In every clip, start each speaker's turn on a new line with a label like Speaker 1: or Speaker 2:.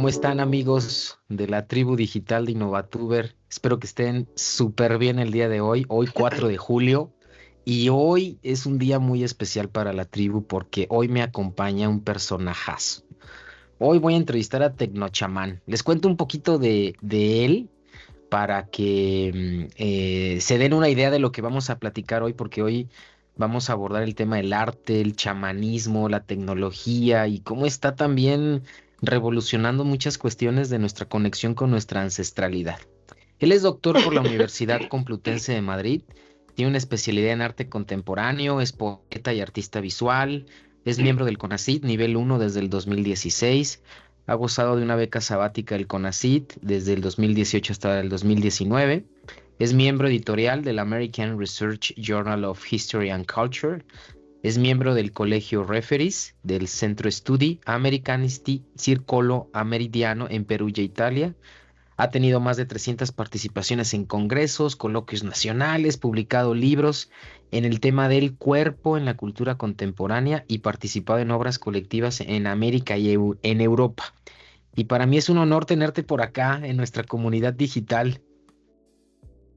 Speaker 1: ¿Cómo están amigos de la tribu digital de Innovatuber? Espero que estén súper bien el día de hoy, 4 de julio. Y hoy es un día muy especial para la tribu porque hoy me acompaña un personajazo. Hoy voy a entrevistar a Tecnochamán. Les cuento un poquito de él para que se den una idea de lo que vamos a platicar hoy, porque hoy vamos a abordar el tema del arte, el chamanismo, la tecnología y cómo está también revolucionando muchas cuestiones de nuestra conexión con nuestra ancestralidad. Él es doctor por la Universidad Complutense de Madrid, tiene una especialidad en arte contemporáneo, es poeta y artista visual, es miembro del CONACYT nivel 1 desde el 2016. Ha gozado de una beca sabática del CONACYT desde el 2018 hasta el 2019. Es miembro editorial del American Research Journal of History and Culture. Es miembro del Colegio Referis, del Centro Studi Americanisti Circolo Ameridiano en Perugia, Italia. Ha tenido más de 300 participaciones en congresos, coloquios nacionales, publicado libros en el tema del cuerpo en la cultura contemporánea y participado en obras colectivas en América y en Europa. Y para mí es un honor tenerte por acá en nuestra comunidad digital.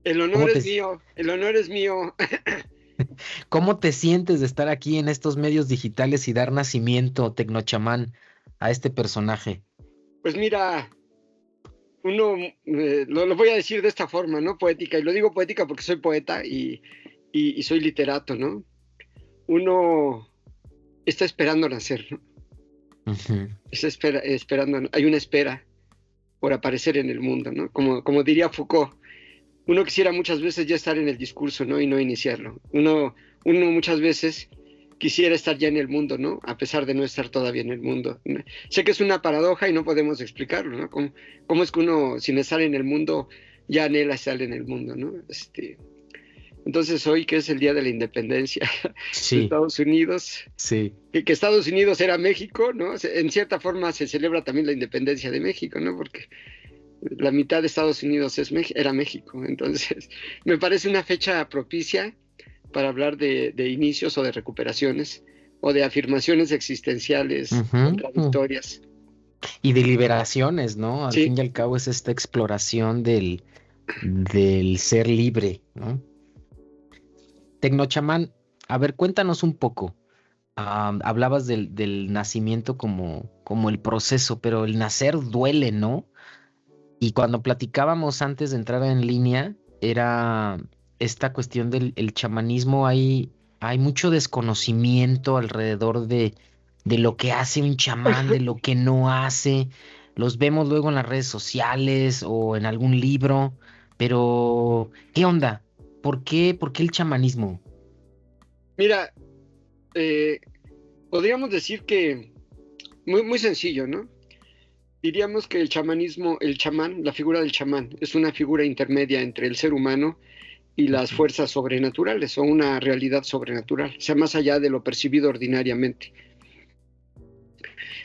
Speaker 2: El honor
Speaker 1: ¿Cómo te,
Speaker 2: es mío, el honor es mío.
Speaker 1: cómo te sientes de estar aquí en estos medios digitales y dar nacimiento, Tecnochamán, a este personaje?
Speaker 2: Pues mira, uno, lo voy a decir de esta forma, ¿no? Poética, y lo digo poética porque soy poeta y soy literato, ¿no? Uno está esperando nacer, ¿no?
Speaker 1: Ujú.
Speaker 2: Esperando, hay una espera por aparecer en el mundo, ¿no? Como diría Foucault, uno quisiera muchas veces ya estar en el discurso, ¿no? Y no iniciarlo. Uno muchas veces quisiera estar ya en el mundo, ¿no? A pesar de no estar todavía en el mundo. Sé que es una paradoja y no podemos explicarlo, ¿no? ¿Cómo es que uno, sin estar en el mundo, ya anhela estar en el mundo, ¿no? Entonces hoy, que es el Día de la Independencia de
Speaker 1: Sí,
Speaker 2: Estados Unidos,
Speaker 1: sí.
Speaker 2: que Estados Unidos era México, ¿no? En cierta forma se celebra también la independencia de México, ¿no? Porque la mitad de Estados Unidos era México. Entonces, me parece una fecha propicia para hablar de inicios o de recuperaciones o de afirmaciones existenciales
Speaker 1: Ujú, ujú.
Speaker 2: contradictorias.
Speaker 1: Y de liberaciones, ¿no? Al fin
Speaker 2: Sí,
Speaker 1: y al cabo es esta exploración del ser libre, ¿no? Tecnochamán, a ver, cuéntanos un poco. Hablabas del nacimiento como el proceso, pero el nacer duele, ¿no? Y cuando platicábamos antes de entrar en línea, era esta cuestión del el chamanismo, hay mucho desconocimiento alrededor de lo que hace un chamán, de lo que no hace. Los vemos luego en las redes sociales o en algún libro, pero ¿qué onda? ¿Por qué el chamanismo?
Speaker 2: mira, eh, podríamos decir que muy sencillo, ¿no? Diríamos que el chamanismo, el chamán, la figura del chamán, es una figura intermedia entre el ser humano y las
Speaker 1: Ujú.
Speaker 2: fuerzas sobrenaturales o una realidad sobrenatural, o sea, más allá de lo percibido ordinariamente.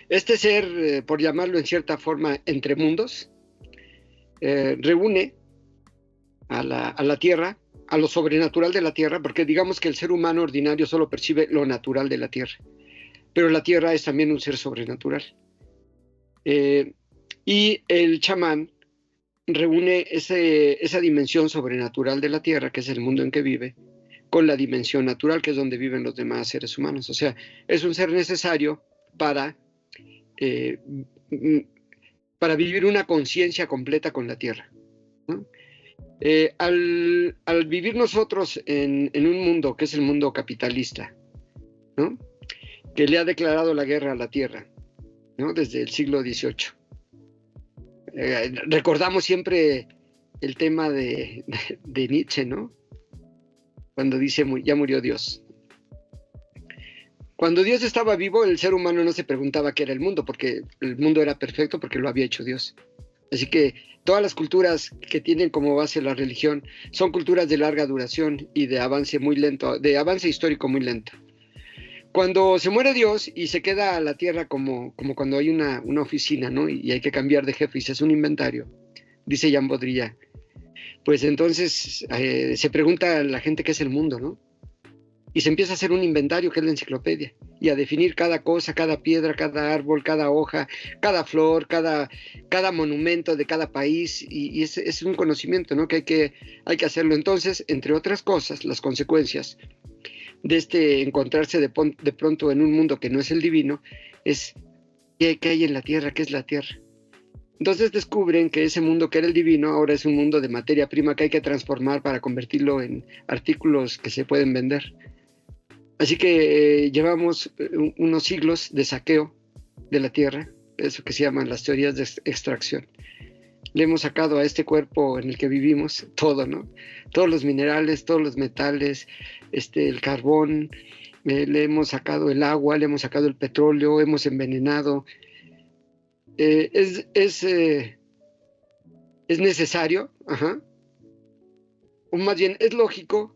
Speaker 2: Este ser, por llamarlo en cierta forma, entre mundos, reúne a la Tierra, a lo sobrenatural de la Tierra, porque digamos que el ser humano ordinario solo percibe lo natural de la Tierra, pero la Tierra es también un ser sobrenatural. Eh, y el chamán reúne esa dimensión sobrenatural de la Tierra, que es el mundo en que vive, con la dimensión natural, que es donde viven los demás seres humanos. O sea, es un ser necesario para, eh, para vivir una conciencia completa con la Tierra, ¿no? Al vivir nosotros en un mundo que es el mundo capitalista, ¿no? Que le ha declarado la guerra a la Tierra, ¿no? Desde el siglo XVIII. Recordamos siempre el tema de Nietzsche, ¿no? Cuando dice, ya murió Dios. Cuando Dios estaba vivo, el ser humano no se preguntaba qué era el mundo, porque el mundo era perfecto porque lo había hecho Dios. Así que todas las culturas que tienen como base la religión son culturas de larga duración y de avance muy lento, de avance histórico muy lento. Cuando se muere Dios y se queda la tierra como cuando hay una oficina, ¿no? Y hay que cambiar de jefe y se hace un inventario, dice Jean Baudrillard, pues entonces se pregunta a la gente qué es el mundo, ¿no? Y se empieza a hacer un inventario que es la enciclopedia. y a definir cada cosa, cada piedra, cada árbol, cada hoja, cada flor, cada monumento de cada país, y es un conocimiento, ¿no? Que hay que hacerlo. Entonces, entre otras cosas, las consecuencias de encontrarse de pronto en un mundo que no es el divino, es qué hay en la tierra, qué es la tierra. Entonces descubren que ese mundo que era el divino ahora es un mundo de materia prima que hay que transformar para convertirlo en artículos que se pueden vender. Así que llevamos unos siglos de saqueo de la tierra, eso que se llaman las teorías de extracción. Le hemos sacado a este cuerpo en el que vivimos todo, ¿no? Todos los minerales, todos los metales, el carbón, le hemos sacado el agua, le hemos sacado el petróleo, hemos envenenado. Es necesario, o más bien es lógico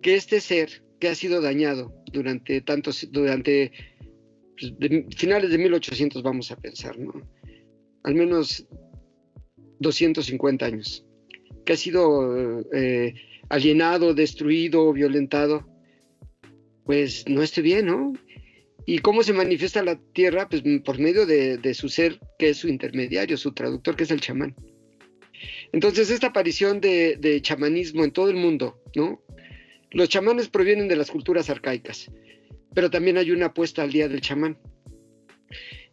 Speaker 2: que este ser que ha sido dañado durante finales de 1800, vamos a pensar, ¿no? Al menos 250 años, que ha sido alienado, destruido, violentado, pues no esté bien, ¿no? ¿Y cómo se manifiesta la tierra? Pues por medio de su ser, que es su intermediario, su traductor, que es el chamán. Entonces, esta aparición de chamanismo en todo el mundo, ¿no? Los chamanes provienen de las culturas arcaicas, pero también hay una apuesta al día del chamán.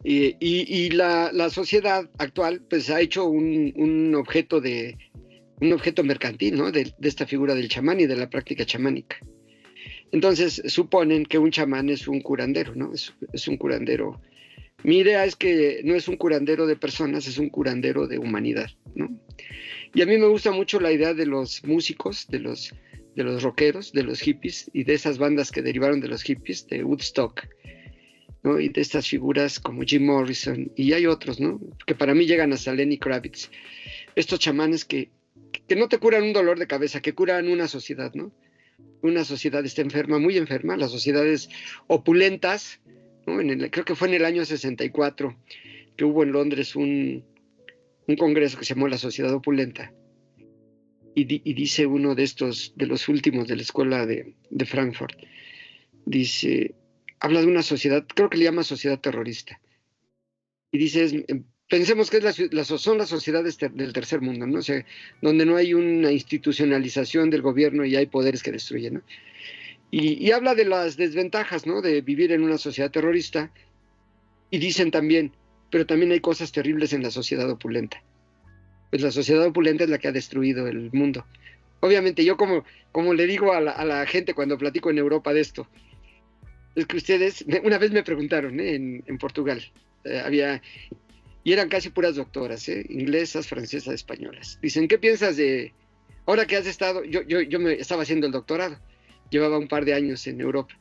Speaker 2: Y la sociedad actual, pues, ha hecho un objeto mercantil, ¿no? De esta figura del chamán y de la práctica chamánica. Entonces suponen que un chamán es un curandero, ¿no? Es un curandero. Mi idea es que no es un curandero de personas, es un curandero de humanidad, ¿no? Y a mí me gusta mucho la idea de los músicos, de los rockeros, de los hippies y de esas bandas que derivaron de los hippies, de Woodstock, ¿no? Y de estas figuras como Jim Morrison, y hay otros, ¿no? Que para mí llegan hasta Lenny Kravitz. Estos chamanes que no te curan un dolor de cabeza, que curan una sociedad, ¿no? Una sociedad está enferma, muy enferma, las sociedades opulentas, ¿no? Creo que fue en el año 64 que hubo en Londres un congreso que se llamó la Sociedad Opulenta, y dice uno de los últimos de la escuela de Frankfurt, habla de una sociedad, creo que le llama sociedad terrorista, y dice, pensemos que son las sociedades del tercer mundo, ¿no? O sea, donde no hay una institucionalización del gobierno y hay poderes que destruyen, ¿no? Y habla de las desventajas, ¿no? De vivir en una sociedad terrorista, y dicen también, pero también hay cosas terribles en la sociedad opulenta. Pues la sociedad opulenta es la que ha destruido el mundo. Obviamente yo como le digo a la gente cuando platico en Europa de esto, es que ustedes, una vez me preguntaron, en Portugal, y eran casi puras doctoras, inglesas, francesas, españolas. Dicen, ¿qué piensas de, ahora que has estado, yo me estaba haciendo el doctorado, llevaba un par de años en Europa,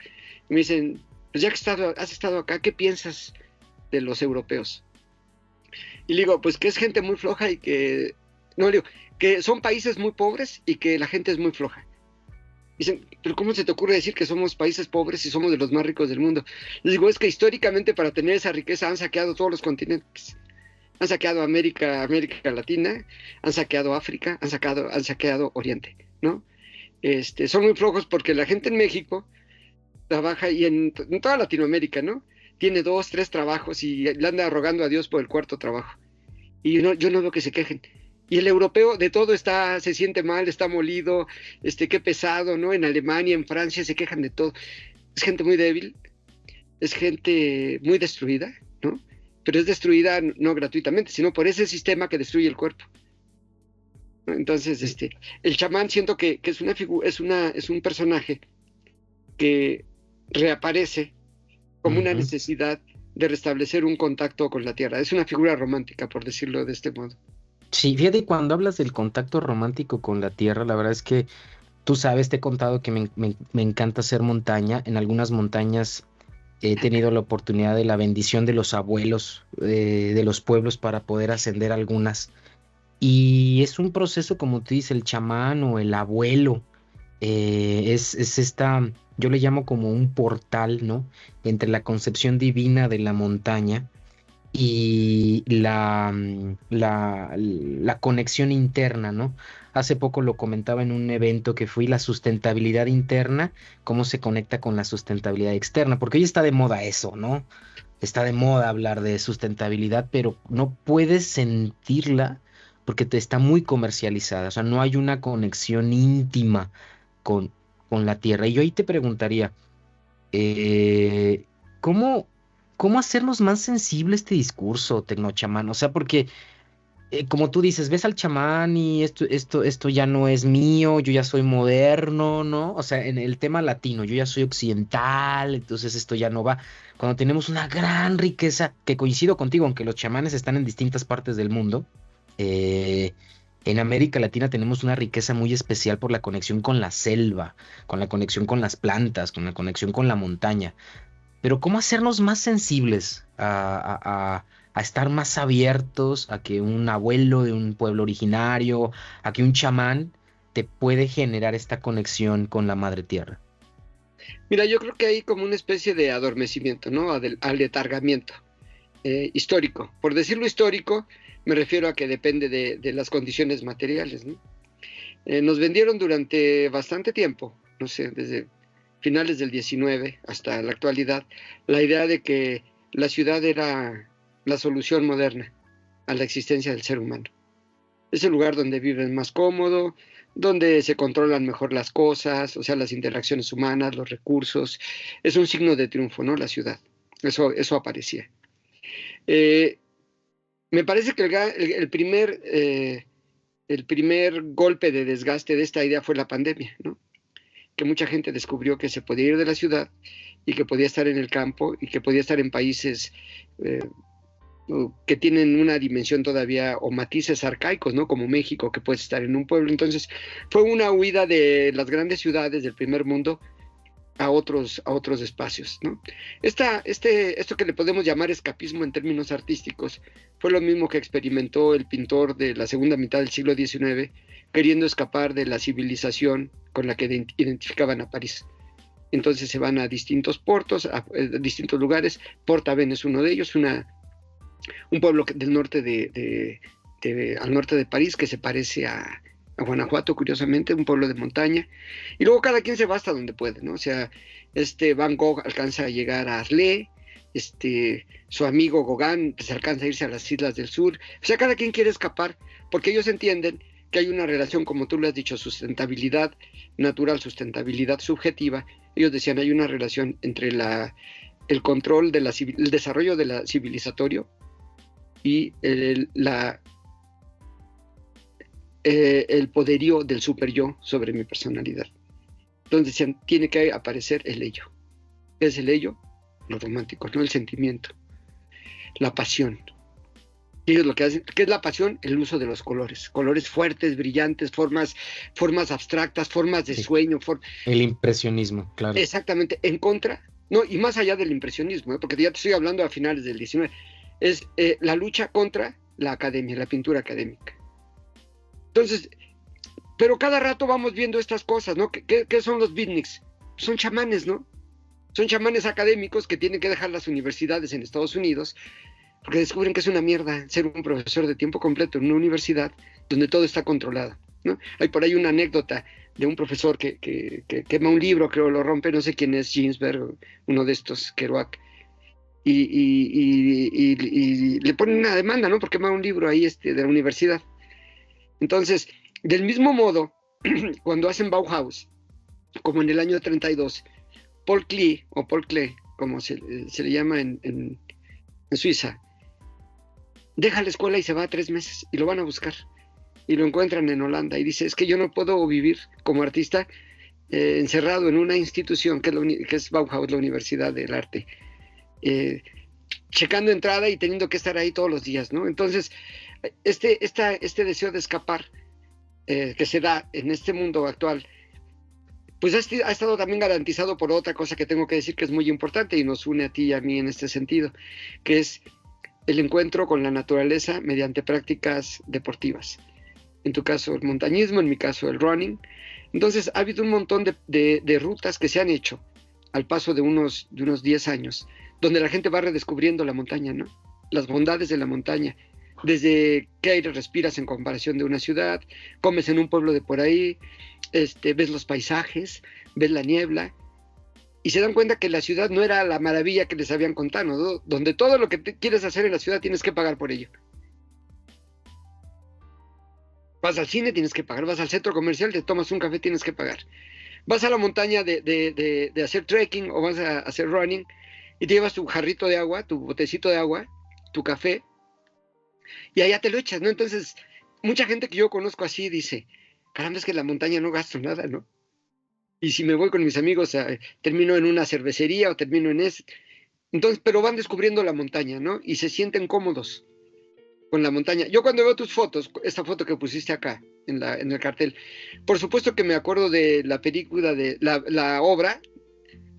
Speaker 2: y me dicen, pues ya que has estado acá, ¿qué piensas de los europeos? Y le digo, pues que es gente muy floja y que, no, le digo, que son países muy pobres y que la gente es muy floja. Dicen, pero ¿cómo se te ocurre decir que somos países pobres y somos de los más ricos del mundo? Les digo, es que históricamente para tener esa riqueza han saqueado todos los continentes. Han saqueado América Latina, han saqueado África, han saqueado Oriente, ¿no? Son muy flojos porque la gente en México trabaja, y en toda Latinoamérica, ¿no? Tiene 2, 3 trabajos y le anda rogando a Dios por el cuarto trabajo. Y yo no veo que se quejen. Y el europeo de todo se siente mal, está molido, qué pesado, ¿no? En Alemania, en Francia se quejan de todo. Es gente muy débil, es gente muy destruida, ¿no? Pero es destruida no gratuitamente, sino por ese sistema que destruye el cuerpo. Entonces, el chamán siento que es una figura, es un personaje que reaparece como una necesidad de restablecer un contacto con la tierra. Es una figura romántica, por decirlo de este modo.
Speaker 1: Sí, fíjate, cuando hablas del contacto romántico con la tierra, la verdad es que tú sabes, te he contado que me encanta hacer montaña. En algunas montañas he tenido la oportunidad de la bendición de los abuelos de los pueblos para poder ascender algunas. Y es un proceso, como tú dices, el chamán o el abuelo. Es esta, yo le llamo como un portal, ¿no? Entre la concepción divina de la montaña y la conexión interna, ¿no? hace poco lo comentaba en un evento que fui, la sustentabilidad interna, cómo se conecta con la sustentabilidad externa, porque hoy está de moda eso, ¿no? Está de moda hablar de sustentabilidad, pero no puedes sentirla porque te está muy comercializada, o sea, no hay una conexión íntima con, con la tierra. Y yo ahí te preguntaría, eh, ¿cómo, cómo hacernos más sensible este discurso, tecnochamán? O sea, porque como tú dices, ves al chamán y esto ya no es mío, yo ya soy moderno, ¿no? O sea, en el tema latino, yo ya soy occidental, entonces esto ya no va. Cuando tenemos una gran riqueza, que coincido contigo, aunque los chamanes están en distintas partes del mundo, eh, en América Latina tenemos una riqueza muy especial por la conexión con la selva, con la conexión con las plantas, con la conexión con la montaña. Pero ¿cómo hacernos más sensibles a estar más abiertos a que un abuelo de un pueblo originario, a que un chamán te puede generar esta conexión con la madre tierra?
Speaker 2: Mira, yo creo que hay como una especie de adormecimiento, ¿no? Aletargamiento histórico. Por decirlo histórico, me refiero a que depende de las condiciones materiales, ¿no? Nos vendieron durante bastante tiempo, no sé, desde finales del 19 hasta la actualidad, la idea de que la ciudad era la solución moderna a la existencia del ser humano. Es el lugar donde viven más cómodo, donde se controlan mejor las cosas, o sea, las interacciones humanas, los recursos. Es un signo de triunfo, ¿no? La ciudad. Eso aparecía. Eh, Me parece que el primer golpe de desgaste de esta idea fue la pandemia, ¿no? Que mucha gente descubrió que se podía ir de la ciudad y que podía estar en el campo y que podía estar en países eh, que tienen una dimensión todavía o matices arcaicos, ¿no? Como México, que puedes estar en un pueblo. Entonces, fue una huida de las grandes ciudades del primer mundo a otros espacios, ¿no? Esto que le podemos llamar escapismo en términos artísticos fue lo mismo que experimentó el pintor de la segunda mitad del siglo XIX, queriendo escapar de la civilización con la que identificaban a París. Entonces se van a distintos puertos, a distintos lugares. Port-Aven es uno de ellos, un pueblo del norte al norte de París que se parece a Guanajuato, curiosamente, un pueblo de montaña, y luego cada quien se va hasta donde puede, ¿no? O sea, Van Gogh alcanza a llegar a Arlé, su amigo Gauguin pues alcanza a irse a las islas del sur, o sea, cada quien quiere escapar, porque ellos entienden que hay una relación, como tú lo has dicho, sustentabilidad natural, sustentabilidad subjetiva. Ellos decían, hay una relación entre el control el desarrollo de la civilizatorio y el poderío del super yo sobre mi personalidad. Entonces decían, tiene que aparecer el ello. ¿Qué es el ello? Lo romántico, no el sentimiento, la pasión. Y ellos lo que hacen, ¿qué es la pasión? El uso de los colores fuertes, brillantes, formas abstractas, formas de sueño.
Speaker 1: El impresionismo, claro.
Speaker 2: Exactamente, en contra, no, y más allá del impresionismo, porque ya te estoy hablando a finales del 19, es la lucha contra la academia, la pintura académica. Entonces, pero cada rato vamos viendo estas cosas, ¿no? ¿Qué son los beatniks? Son chamanes, ¿no? Son chamanes académicos que tienen que dejar las universidades en Estados Unidos porque descubren que es una mierda ser un profesor de tiempo completo en una universidad donde todo está controlado, ¿no? Hay por ahí una anécdota de un profesor que quema un libro, creo lo rompe, no sé quién es, Ginsberg, uno de estos, Kerouac, y le ponen una demanda, ¿no? Por quemar un libro ahí de la universidad. Entonces, del mismo modo, cuando hacen Bauhaus, como en el año 32, Paul Klee, o Paul Klee, como se le llama en Suiza, deja la escuela y se va 3 meses, y lo van a buscar, y lo encuentran en Holanda, y dice, es que yo no puedo vivir como artista encerrado en una institución que es Bauhaus, la Universidad del Arte, checando entrada y teniendo que estar ahí todos los días, ¿no? Entonces, este deseo de escapar que se da en este mundo actual, pues ha estado también garantizado por otra cosa que tengo que decir que es muy importante y nos une a ti y a mí en este sentido, que es el encuentro con la naturaleza mediante prácticas deportivas. En tu caso el montañismo, en mi caso el running. Entonces ha habido un montón de rutas que se han hecho al paso de unos 10 años, donde la gente va redescubriendo la montaña, ¿no? Las bondades de la montaña, desde qué aire respiras en comparación de una ciudad, comes en un pueblo de por ahí, ves los paisajes, ves la niebla, y se dan cuenta que la ciudad no era la maravilla que les habían contado, ¿no? Donde todo lo que quieres hacer en la ciudad tienes que pagar por ello. Vas al cine, tienes que pagar, vas al centro comercial, te tomas un café, tienes que pagar. Vas a la montaña de hacer trekking o vas a hacer running y te llevas tu jarrito de agua, tu botecito de agua, tu café, y allá te lo echas, ¿no? Entonces, mucha gente que yo conozco así dice, caramba, es que en la montaña no gasto nada, ¿no? Y si me voy con mis amigos, termino en una cervecería o termino en ese. Entonces, pero van descubriendo la montaña, ¿no? Y se sienten cómodos con la montaña. Yo cuando veo tus fotos, esta foto que pusiste acá en el cartel, por supuesto que me acuerdo de la película, de la obra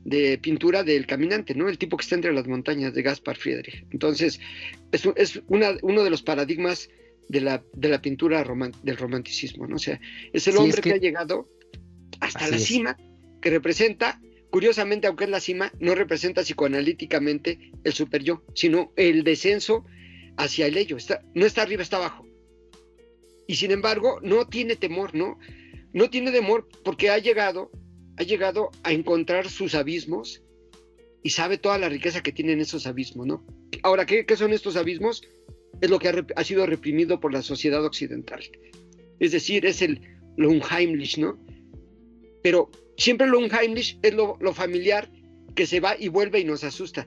Speaker 2: de pintura del caminante, ¿no? El tipo que está entre las montañas de Gaspar Friedrich. Entonces, es uno de los paradigmas de la pintura del romanticismo, ¿no? O sea, es el
Speaker 1: Sí,
Speaker 2: hombre que ha llegado hasta la cima, que representa, curiosamente, aunque es la cima, no representa psicoanalíticamente el super yo, sino el descenso hacia el ello. No está arriba, está abajo. Y sin embargo, no tiene temor, ¿no? No tiene temor porque ha llegado a encontrar sus abismos y sabe toda la riqueza que tienen esos abismos, ¿no? Ahora, ¿qué son estos abismos? Es lo que ha sido reprimido por la sociedad occidental. Es decir, es lo unheimlich, ¿no? Pero siempre lo unheimlich es lo familiar que se va y vuelve y nos asusta.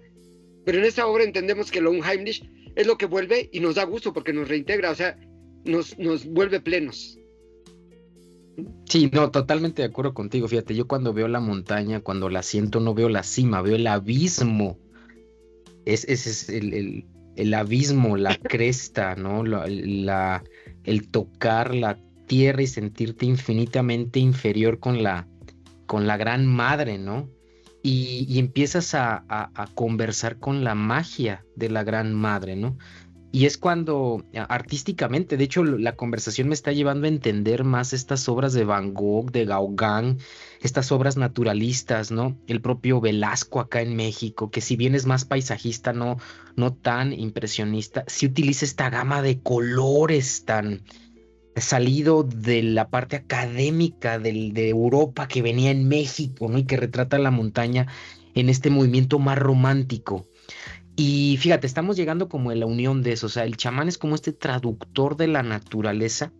Speaker 2: Pero en esta obra entendemos que lo unheimlich es lo que vuelve y nos da gusto porque nos reintegra, o sea, nos vuelve plenos.
Speaker 1: Sí, no, totalmente de acuerdo contigo. Fíjate, yo cuando veo la montaña, cuando la siento, no veo la cima, veo el abismo. Ese es el abismo, la cresta, ¿no? El tocar la tierra y sentirte infinitamente inferior con la gran madre, ¿no? Y empiezas a conversar con la magia de la gran madre, ¿no? Y es cuando artísticamente, de hecho, la conversación me está llevando a entender más estas obras de Van Gogh, de Gauguin, estas obras naturalistas, ¿no? El propio Velasco acá en México, que si bien es más paisajista, no tan impresionista, sí utiliza esta gama de colores tan salido de la parte académica de Europa que venía en México, ¿no? Y que retrata la montaña en este movimiento más romántico. Y fíjate, estamos llegando como en la unión de eso, o sea, el chamán es como este traductor de la naturaleza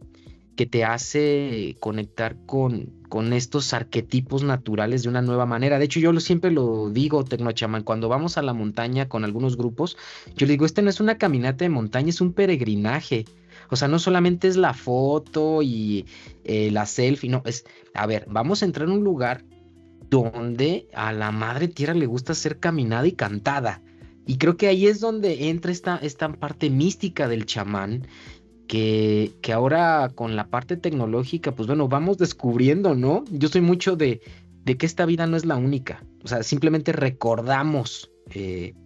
Speaker 1: que te hace conectar con estos arquetipos naturales de una nueva manera. De hecho, siempre lo digo, Tecnochamán, cuando vamos a la montaña con algunos grupos, yo le digo, este no es una caminata de montaña, es un peregrinaje. O sea, no solamente es la foto y la selfie, no, a ver, vamos a entrar en un lugar donde a la madre tierra le gusta ser caminada y cantada. Y creo que ahí es donde entra esta parte mística del chamán, que ahora con la parte tecnológica, pues bueno, vamos descubriendo, ¿no? Yo soy mucho de que esta vida no es la única. O sea, simplemente recordamos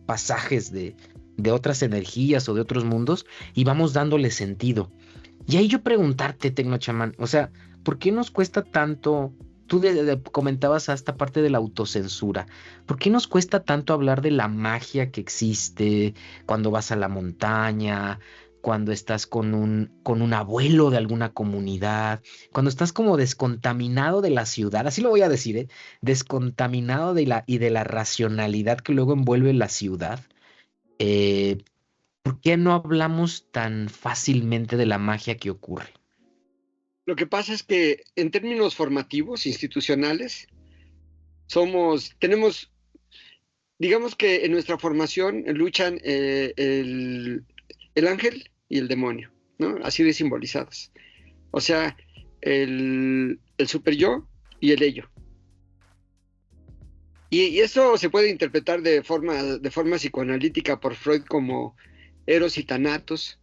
Speaker 1: pasajes de otras energías o de otros mundos y vamos dándole sentido. Y ahí yo preguntarte, Tecnochamán, o sea, ¿por qué nos cuesta tanto? Tú comentabas a esta parte de la autocensura. ¿Por qué nos cuesta tanto hablar de la magia que existe cuando vas a la montaña, cuando estás con un abuelo de alguna comunidad, cuando estás como descontaminado de la ciudad, así lo voy a decir, ¿eh? Descontaminado de la racionalidad que luego envuelve la ciudad? Eh, ¿Por qué no hablamos tan fácilmente de la magia que ocurre?
Speaker 2: Lo que pasa es que en términos formativos, institucionales, tenemos, digamos que en nuestra formación luchan el ángel y el demonio, ¿no? Así de simbolizados. O sea, el super yo y el ello. Y eso se puede interpretar de forma psicoanalítica por Freud como Eros y Thanatos,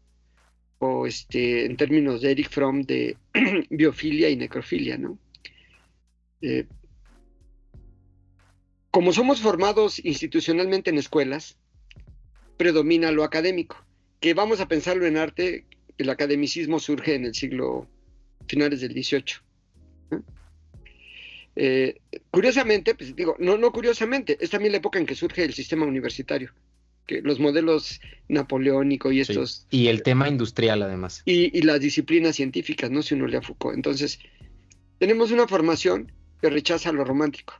Speaker 2: o en términos de Erich Fromm de biofilia y necrofilia, ¿no? Como somos formados institucionalmente en escuelas, predomina lo académico, que vamos a pensarlo en arte, el academicismo surge en el siglo finales del XVIII. ¿No? Curiosamente, pues digo, no curiosamente, es también la época en que surge el sistema universitario. que los modelos napoleónicos y
Speaker 1: Sí.
Speaker 2: estos,
Speaker 1: Y el tema industrial, además.
Speaker 2: y las disciplinas científicas, ¿no? Si uno lee a Foucault. Entonces, tenemos una formación que rechaza lo romántico.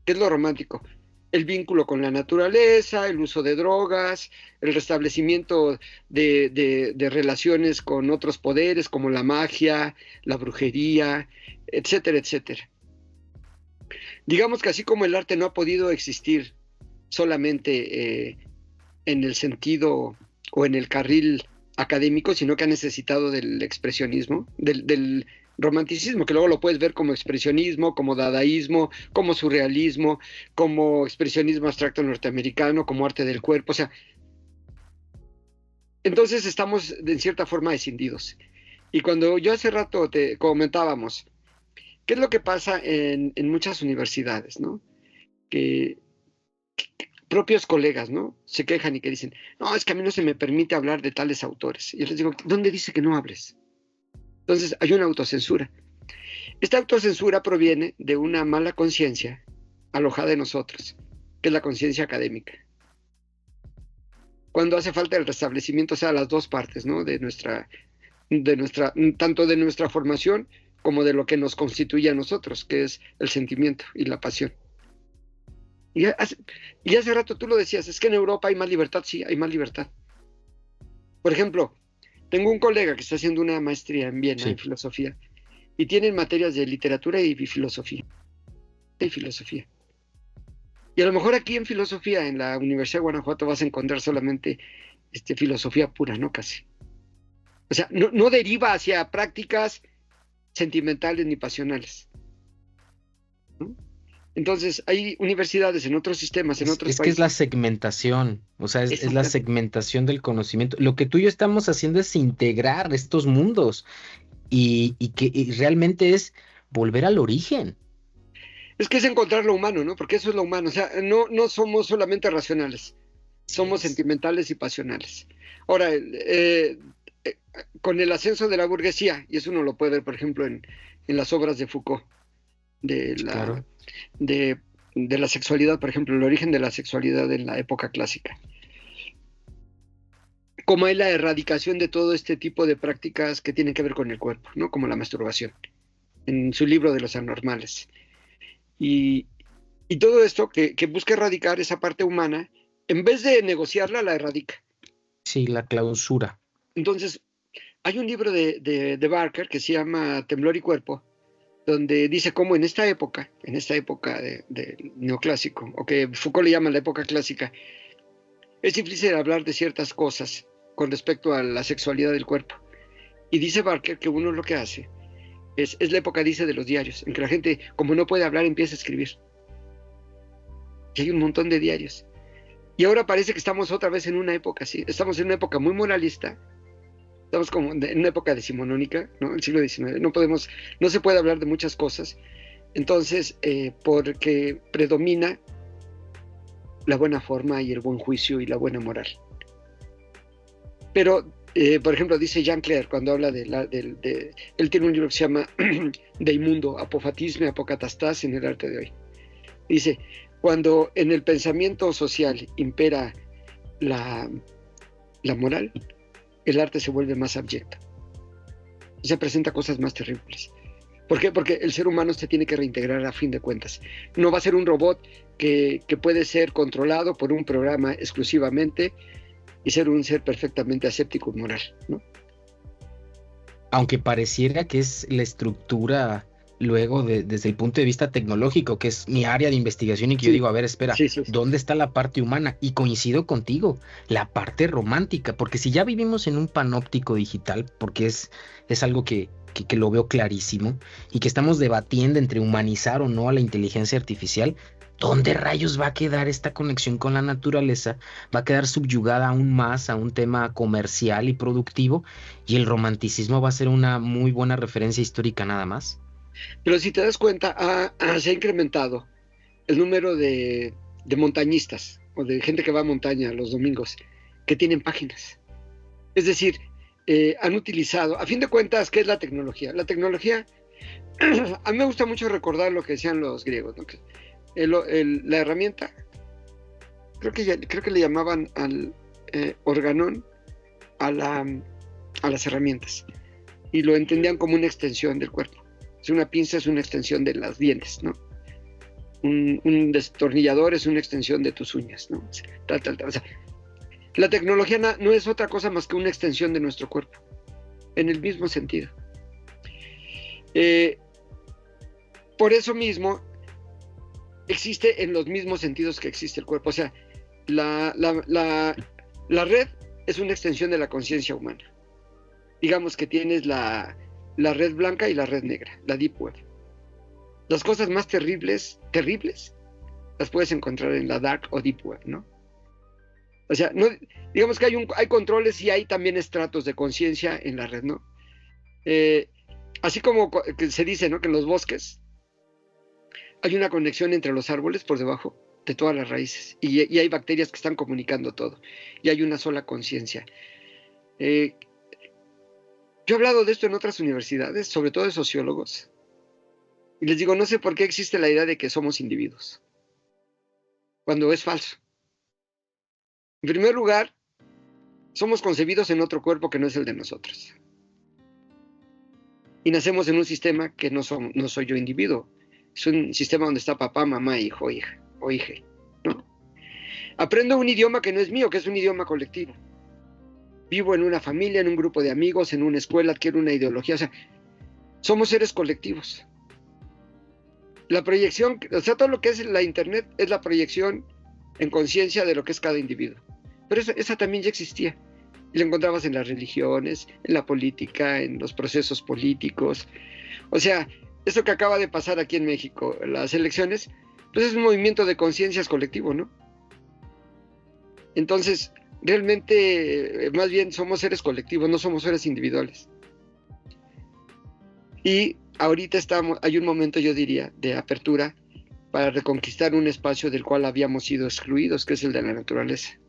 Speaker 2: ¿Qué es lo romántico? El vínculo con la naturaleza, el uso de drogas, el restablecimiento de relaciones con otros poderes como la magia, la brujería, etcétera, etcétera. Digamos que así como el arte no ha podido existir solamente en el sentido o en el carril académico, sino que ha necesitado del expresionismo, del romanticismo, que luego lo puedes ver como expresionismo, como dadaísmo, como surrealismo, como expresionismo abstracto norteamericano, como arte del cuerpo, o sea, entonces estamos en cierta forma escindidos. Y cuando yo hace rato te comentábamos, ¿qué es lo que pasa en muchas universidades, ¿no? Que propios colegas, ¿no? Se quejan y que dicen, no, es que a mí no se me permite hablar de tales autores. Y yo les digo, ¿dónde dice que no hables? Entonces hay una autocensura. Esta autocensura proviene de una mala conciencia alojada en nosotros, que es la conciencia académica. Cuando hace falta el restablecimiento, o sea, las dos partes, ¿no? Tanto de nuestra formación como de lo que nos constituye a nosotros, que es el sentimiento y la pasión. Y hace rato tú lo decías, es que en Europa hay más libertad, sí, hay más libertad. Por ejemplo, tengo un colega que está haciendo una maestría en Viena, sí, en filosofía, y tienen materias de literatura y filosofía. Y a lo mejor aquí en filosofía, en la Universidad de Guanajuato, vas a encontrar solamente filosofía pura, ¿no? Casi. O sea, no deriva hacia prácticas sentimentales ni pasionales, ¿no? Entonces, hay universidades en otros sistemas, en otros
Speaker 1: países. Es que es la segmentación, o sea, es la segmentación del conocimiento. Lo que tú y yo estamos haciendo es integrar estos mundos y realmente es volver al origen.
Speaker 2: Es que es encontrar lo humano, ¿no? Porque eso es lo humano. O sea, no somos solamente racionales, somos sentimentales y pasionales. Ahora, con el ascenso de la burguesía, y eso uno lo puede ver, por ejemplo, en las obras de Foucault,
Speaker 1: Claro.
Speaker 2: de la sexualidad, por ejemplo, el origen de la sexualidad en la época clásica. Como hay la erradicación de todo este tipo de prácticas que tienen que ver con el cuerpo, ¿no? Como la masturbación, en su libro de los anormales. Y todo esto que busca erradicar esa parte humana, en vez de negociarla, la erradica.
Speaker 1: Sí, la clausura.
Speaker 2: Entonces, hay un libro de Barker que se llama Temblor y Cuerpo, donde dice cómo en esta época del neoclásico, o que Foucault le llama la época clásica, es difícil hablar de ciertas cosas con respecto a la sexualidad del cuerpo. Y dice Barker que uno lo que hace es la época, dice, de los diarios, en que la gente, como no puede hablar, empieza a escribir. Y hay un montón de diarios. Y ahora parece que estamos otra vez en una época así. Estamos en una época muy moralista. Estamos como en una época decimonónica, ¿no? El siglo XIX. No se puede hablar de muchas cosas. Entonces, porque predomina la buena forma y el buen juicio y la buena moral. Pero, por ejemplo, dice Jean Clair, cuando habla él tiene un libro que se llama De Inmundo, Apofatismo y Apocatastás en el arte de hoy. Dice, cuando en el pensamiento social impera la moral, el arte se vuelve más abyecto. Se presenta cosas más terribles. ¿Por qué? Porque el ser humano se tiene que reintegrar a fin de cuentas. No va a ser un robot que puede ser controlado por un programa exclusivamente y ser un ser perfectamente aséptico y moral, ¿no?
Speaker 1: Aunque pareciera que es la estructura luego desde el punto de vista tecnológico, que es mi área de investigación y que yo digo, a ver, espera, ¿dónde está la parte humana? Y coincido contigo, la parte romántica, porque si ya vivimos en un panóptico digital, porque es algo que lo veo clarísimo, y que estamos debatiendo entre humanizar o no a la inteligencia artificial, ¿dónde rayos va a quedar esta conexión con la naturaleza? Va a quedar subyugada aún más a un tema comercial y productivo, y el romanticismo va a ser una muy buena referencia histórica nada más.
Speaker 2: Pero si te das cuenta, se ha incrementado el número de montañistas o de gente que va a montaña los domingos que tienen páginas. Es decir, han utilizado, a fin de cuentas, ¿qué es la tecnología? La tecnología, a mí me gusta mucho recordar lo que decían los griegos, ¿no? La herramienta creo que le llamaban al organón a las herramientas, y lo entendían como una extensión del cuerpo. Si una pinza es una extensión de los dientes, ¿no? Un destornillador es una extensión de tus uñas, ¿no? Tal. O sea, la tecnología no es otra cosa más que una extensión de nuestro cuerpo, en el mismo sentido. Por eso mismo existe en los mismos sentidos que existe el cuerpo. O sea, la red es una extensión de la conciencia humana. Digamos que tienes la red blanca y la red negra, la Deep Web. Las cosas más terribles, las puedes encontrar en la Dark o Deep Web, ¿no? O sea, no, digamos que hay controles y hay también estratos de conciencia en la red, ¿no? Así como que se dice, ¿no?, que en los bosques hay una conexión entre los árboles por debajo de todas las raíces, y hay bacterias que están comunicando todo, y hay una sola conciencia. Yo he hablado de esto en otras universidades, sobre todo de sociólogos, y les digo, no sé por qué existe la idea de que somos individuos, cuando es falso. En primer lugar, somos concebidos en otro cuerpo que no es el de nosotros. Y nacemos en un sistema que no soy yo individuo. Es un sistema donde está papá, mamá, hijo, hija o hija, ¿no? Aprendo un idioma que no es mío, que es un idioma colectivo. Vivo en una familia, en un grupo de amigos, en una escuela, adquiero una ideología. O sea, somos seres colectivos. La proyección, o sea, todo lo que es la internet es la proyección en conciencia de lo que es cada individuo. Pero esa también ya existía. Y la encontrabas en las religiones, en la política, en los procesos políticos. O sea, esto que acaba de pasar aquí en México, las elecciones, pues es un movimiento de conciencias colectivo, ¿no? Entonces, realmente, más bien somos seres colectivos, no somos seres individuales. Y ahorita hay un momento, yo diría, de apertura para reconquistar un espacio del cual habíamos sido excluidos, que es el de la naturaleza.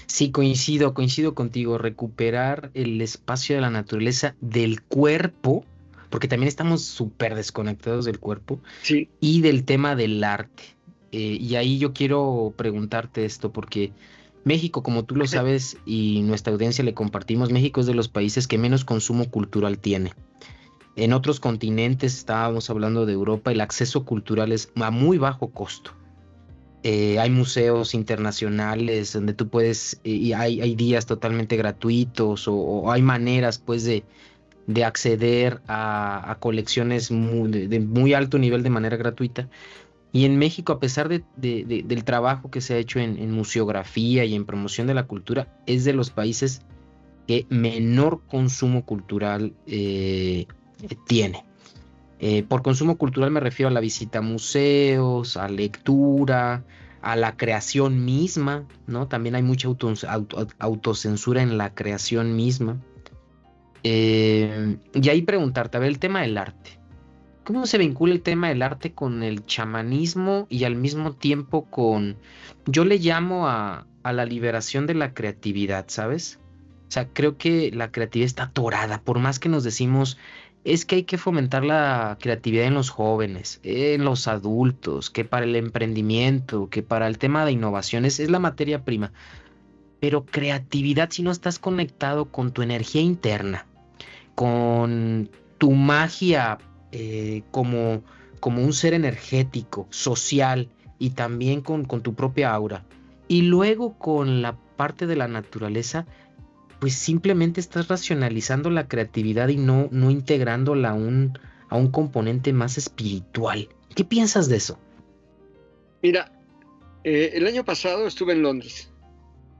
Speaker 1: Sí, coincido contigo, recuperar el espacio de la naturaleza, del cuerpo, porque también estamos súper desconectados del cuerpo,
Speaker 2: Sí.
Speaker 1: y del tema del arte. Y ahí yo quiero preguntarte esto, porque México, como tú lo sabes, y nuestra audiencia le compartimos, México es de los países que menos consumo cultural tiene. En otros continentes, estábamos hablando de Europa, el acceso cultural es a muy bajo costo. Hay museos internacionales donde tú puedes, y hay días totalmente gratuitos, o hay maneras pues de acceder a colecciones de muy alto nivel de manera gratuita. Y en México, a pesar del trabajo que se ha hecho en museografía y en promoción de la cultura, es de los países que menor consumo cultural tiene. Por consumo cultural me refiero a la visita a museos, a lectura, a la creación misma, ¿no? También hay mucha autocensura en la creación misma. Y ahí preguntarte, a ver, el tema del arte. ¿Cómo se vincula el tema del arte con el chamanismo y al mismo tiempo yo le llamo a la liberación de la creatividad, ¿sabes? O sea, creo que la creatividad está atorada, por más que nos decimos, es que hay que fomentar la creatividad en los jóvenes, en los adultos, que para el emprendimiento, que para el tema de innovaciones es la materia prima. Pero creatividad, si no estás conectado con tu energía interna, con tu magia, como un ser energético, social, y también con tu propia aura, y luego con la parte de la naturaleza, pues simplemente estás racionalizando la creatividad y no integrándola a un componente más espiritual. ¿Qué piensas de eso?
Speaker 2: Mira, el año pasado estuve en Londres.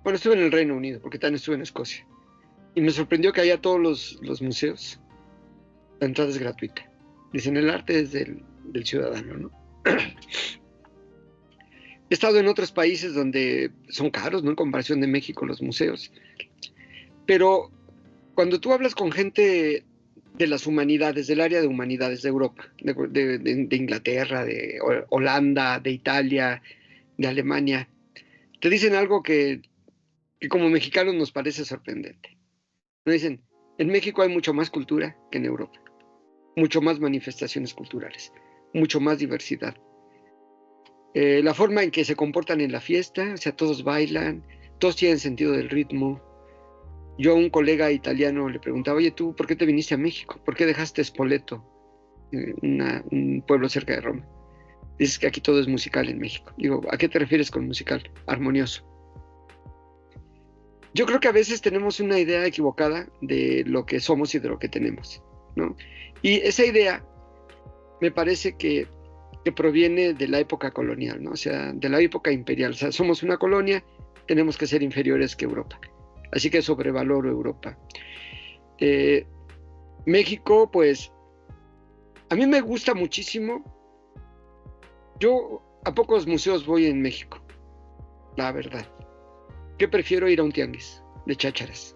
Speaker 2: Bueno, estuve en el Reino Unido, porque también estuve en Escocia. Y me sorprendió que allá todos los museos, la entrada es gratuita. Dicen, el arte es del ciudadano, ¿no? He estado en otros países donde son caros, ¿no? En comparación de México, los museos. Pero cuando tú hablas con gente de las humanidades, del área de humanidades de Europa, de Inglaterra, de Holanda, de Italia, de Alemania, te dicen algo que como mexicanos nos parece sorprendente. Nos dicen, en México hay mucho más cultura que en Europa, mucho más manifestaciones culturales, mucho más diversidad. La forma en que se comportan en la fiesta, o sea, todos bailan, todos tienen sentido del ritmo. Yo a un colega italiano le preguntaba, oye, ¿tú por qué te viniste a México? ¿Por qué dejaste Spoleto, un pueblo cerca de Roma? Dices que aquí todo es musical en México. Digo, ¿a qué te refieres con musical? Armonioso. Yo creo que a veces tenemos una idea equivocada de lo que somos y de lo que tenemos, ¿no? Y esa idea me parece que proviene de la época colonial, ¿no? O sea, de la época imperial. O sea, somos una colonia, tenemos que ser inferiores que Europa. Así que sobrevaloro Europa. México, pues, a mí me gusta muchísimo. Yo a pocos museos voy en México, la verdad. ¿Qué prefiero? Ir a un tianguis de chácharas.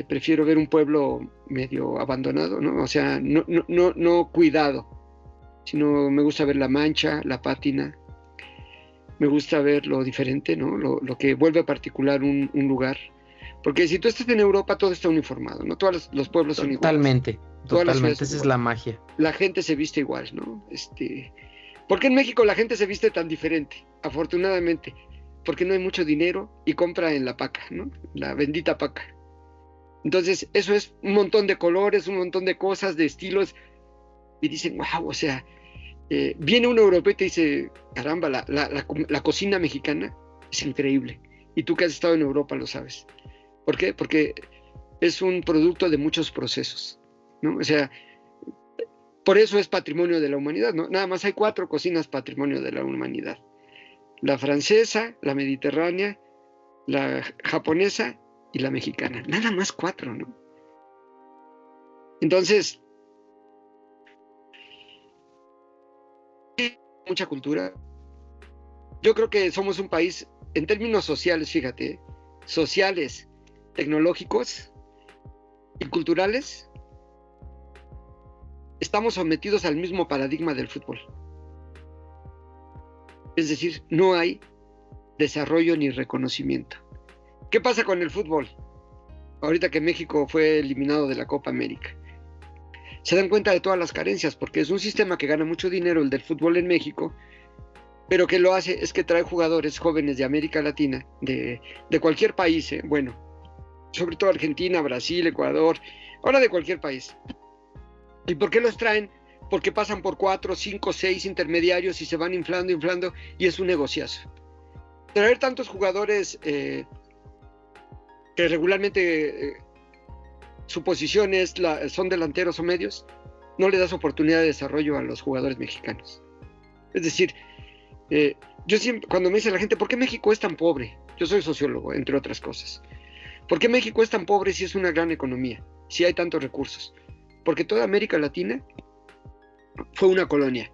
Speaker 2: Prefiero ver un pueblo medio abandonado, ¿no? O sea, no cuidado, sino me gusta ver la mancha, la pátina. Me gusta ver lo diferente, ¿no? Lo que vuelve particular un lugar. Porque si tú estás en Europa, todo está uniformado, ¿no? Todos los pueblos son iguales.
Speaker 1: Totalmente, esa es la magia.
Speaker 2: La gente se viste igual, ¿no? ¿Por qué en México la gente se viste tan diferente? Afortunadamente, porque no hay mucho dinero y compra en la paca, ¿no? La bendita paca. Entonces, eso es un montón de colores, un montón de cosas, de estilos, y dicen, wow, o sea, viene un europeo y te dice, caramba, la cocina mexicana es increíble. Y tú que has estado en Europa lo sabes. ¿Por qué? Porque es un producto de muchos procesos, ¿no? O sea, por eso es patrimonio de la humanidad, ¿no? Nada más hay 4 cocinas patrimonio de la humanidad. La francesa, la mediterránea, la japonesa y la mexicana. Nada más 4, ¿no? Entonces, mucha cultura. Yo creo que somos un país, en términos sociales, fíjate, sociales, tecnológicos y culturales, estamos sometidos al mismo paradigma del fútbol. Es decir, no hay desarrollo ni reconocimiento. ¿Qué pasa con el fútbol? Ahorita que México fue eliminado de la Copa América. Se dan cuenta de todas las carencias, porque es un sistema que gana mucho dinero, el del fútbol en México, pero que lo hace es que trae jugadores jóvenes de América Latina, de cualquier país, bueno, sobre todo Argentina, Brasil, Ecuador, ahora de cualquier país. ¿Y por qué los traen? Porque pasan por 4, 5, 6 intermediarios y se van inflando, y es un negociazo. Traer tantos jugadores que regularmente su posición son delanteros o medios, no le das oportunidad de desarrollo a los jugadores mexicanos. Es decir, yo siempre, cuando me dice la gente, ¿por qué México es tan pobre? Yo soy sociólogo, entre otras cosas. ¿Por qué México es tan pobre si es una gran economía, si hay tantos recursos? Porque toda América Latina fue una colonia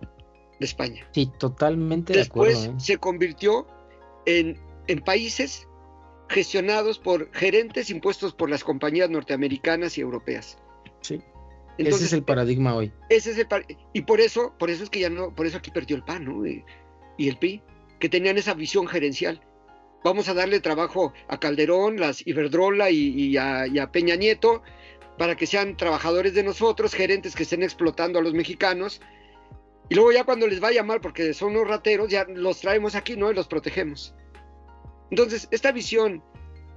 Speaker 2: de España.
Speaker 1: Sí, totalmente
Speaker 2: Después
Speaker 1: de acuerdo.
Speaker 2: Se convirtió en países gestionados por gerentes impuestos por las compañías norteamericanas y europeas.
Speaker 1: Sí. Entonces, ese es el paradigma hoy.
Speaker 2: Y por eso es que por eso aquí perdió el PAN, ¿no? Y el PRI, que tenían esa visión gerencial. Vamos a darle trabajo a Calderón, las Iberdrola y a Peña Nieto, para que sean trabajadores de nosotros, gerentes que estén explotando a los mexicanos, y luego ya cuando les vaya mal, porque son unos rateros, ya los traemos aquí, ¿no? Y los protegemos. Entonces, esta visión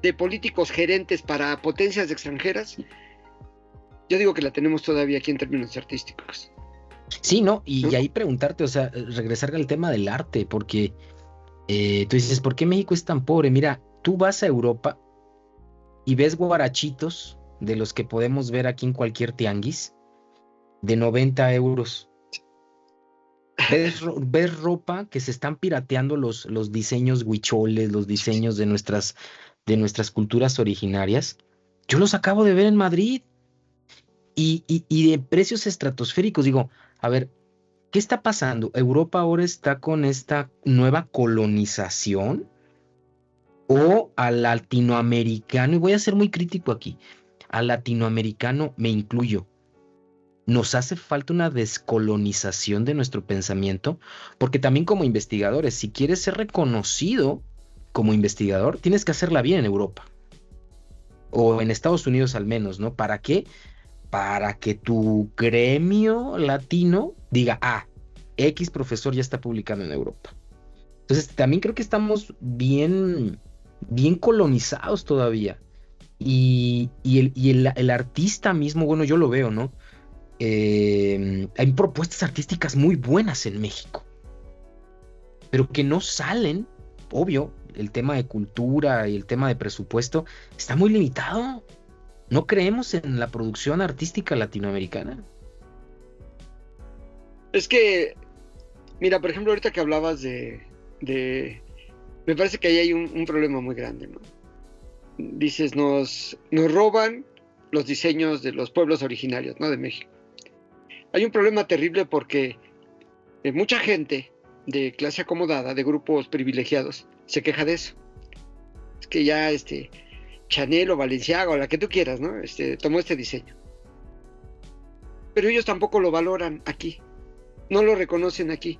Speaker 2: de políticos gerentes para potencias extranjeras, yo digo que la tenemos todavía aquí en términos artísticos.
Speaker 1: Sí, ¿no? Y ahí preguntarte, o sea, regresar al tema del arte, porque tú dices, ¿por qué México es tan pobre? Mira, tú vas a Europa y ves guarachitos de los que podemos ver aquí en cualquier tianguis de 90 euros. Ves ropa que se están pirateando los diseños huicholes, los diseños de nuestras culturas originarias. Yo los acabo de ver en Madrid y de precios estratosféricos. Digo, a ver, ¿qué está pasando? ¿Europa ahora está con esta nueva colonización? ¿O al latinoamericano? Y voy a ser muy crítico aquí. Al latinoamericano me incluyo. Nos hace falta una descolonización de nuestro pensamiento, porque también como investigadores, si quieres ser reconocido como investigador, tienes que hacerla bien en Europa. O en Estados Unidos al menos, ¿no? ¿Para qué? Para que tu gremio latino diga, X profesor ya está publicando en Europa. Entonces, también creo que estamos bien, bien colonizados todavía. Y el artista mismo, bueno, yo lo veo, ¿no? Hay propuestas artísticas muy buenas en México, pero que no salen, obvio, el tema de cultura y el tema de presupuesto está muy limitado. No creemos en la producción artística latinoamericana.
Speaker 2: Es que, mira, por ejemplo, ahorita que hablabas me parece que ahí hay un problema muy grande, ¿no? Dices, nos roban los diseños de los pueblos originarios, ¿no? De México. Hay un problema terrible porque mucha gente de clase acomodada, de grupos privilegiados, se queja de eso. Es que ya Chanel o Balenciaga o la que tú quieras, ¿no? Tomó este diseño. Pero ellos tampoco lo valoran aquí. No lo reconocen aquí.